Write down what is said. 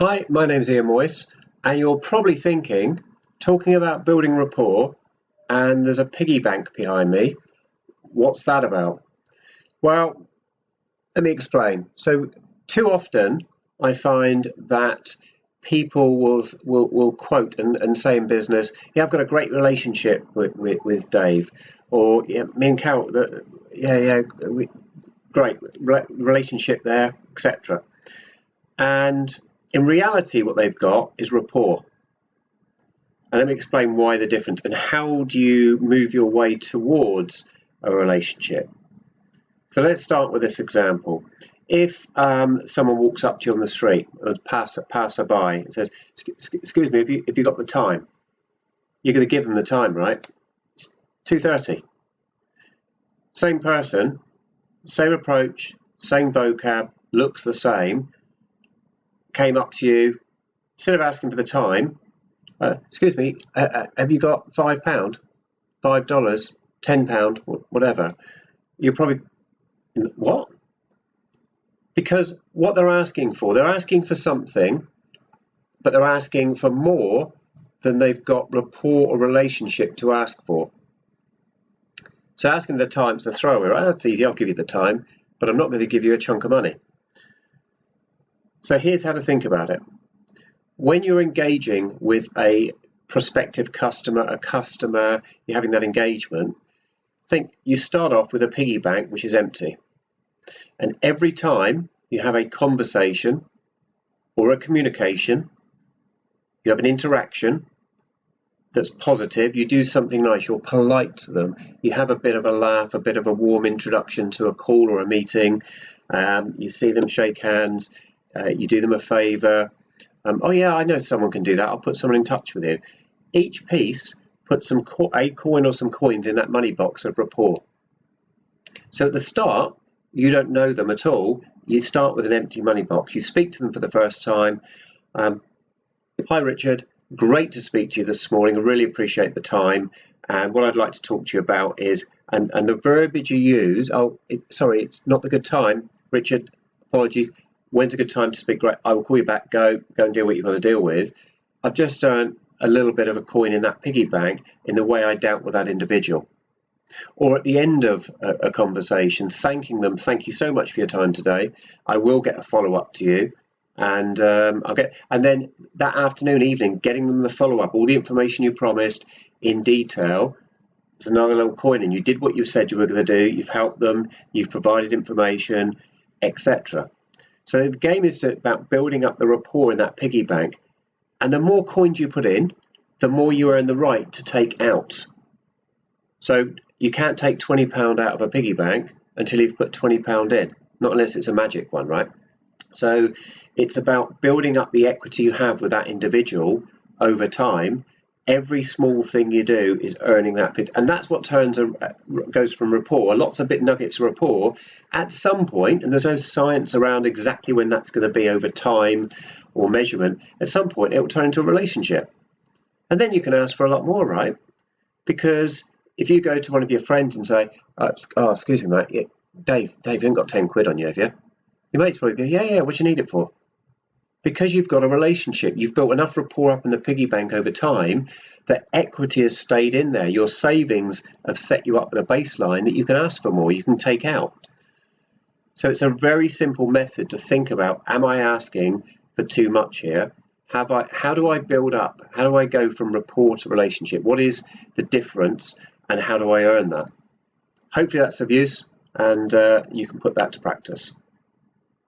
Hi, my name's Ian Moyce, and you're probably thinking, talking about building rapport, and there's a piggy bank behind me. What's that about? Well, let me explain. So, too often I find that people will quote and say in business, "Yeah, I've got a great relationship with Dave," or "Yeah, me and Carol, great relationship there," etc. And in reality, what they've got is rapport. And let me explain why the difference and how do you move your way towards a relationship. So let's start with this example. If someone walks up to you on the street, or passerby, and says, "Excuse me, have you got the time?" You're going to give them the time, right? It's 2:30. Same person, same approach, same vocab, looks the same, came up to you, instead of asking for the time, excuse me, have you got £5, $5, £10, whatever? You're probably, what? Because what they're asking for something, but they're asking for more than they've got rapport or relationship to ask for. So asking the time's a throwaway, right? That's easy, I'll give you the time, but I'm not going to give you a chunk of money. So here's how to think about it. When you're engaging with a prospective customer, you're having that engagement, think you start off with a piggy bank which is empty. And every time you have a conversation or a communication, you have an interaction that's positive, you do something nice, you're polite to them, you have a bit of a laugh, a bit of a warm introduction to a call or a meeting, you see them shake hands, you do them a favour. Oh yeah, I know someone can do that. I'll put someone in touch with you. Each piece puts a coin or some coins in that money box of rapport. So at the start, you don't know them at all. You start with an empty money box. You speak to them for the first time. Hi Richard, great to speak to you this morning. I really appreciate the time. And what I'd like to talk to you about is, and the verbiage you use, sorry, it's not the good time. Richard, apologies. When's a good time to speak? Right, I will call you back. Go and deal with what you've got to deal with. I've just earned a little bit of a coin in that piggy bank in the way I dealt with that individual. Or at the end of a conversation, thanking them. Thank you so much for your time today. I will get a follow up to you, and and then that afternoon, evening, getting them the follow up, all the information you promised in detail. There's another little coin, and you did what you said you were going to do. You've helped them. You've provided information, etc. So the game is about building up the rapport in that piggy bank. And the more coins you put in, the more you earn the right to take out. So you can't take £20 out of a piggy bank until you've put £20 in, not unless it's a magic one, right? So it's about building up the equity you have with that individual over time. Every small thing you do is earning that bit, and that's what goes from rapport. Lots of bit nuggets of rapport at some point, and there's no science around exactly when that's going to be over time or measurement. At some point, it will turn into a relationship, and then you can ask for a lot more, right? Because if you go to one of your friends and say, "Oh, excuse me, mate, Dave, you haven't got 10 quid on you, have you?" Your mate's probably go, "Yeah, what do you need it for?" Because you've got a relationship, you've built enough rapport up in the piggy bank over time that equity has stayed in there. Your savings have set you up with a baseline that you can ask for more, you can take out. So it's a very simple method to think about, am I asking for too much here? How do I build up? How do I go from rapport to relationship? What is the difference and how do I earn that? Hopefully that's of use and you can put that to practice.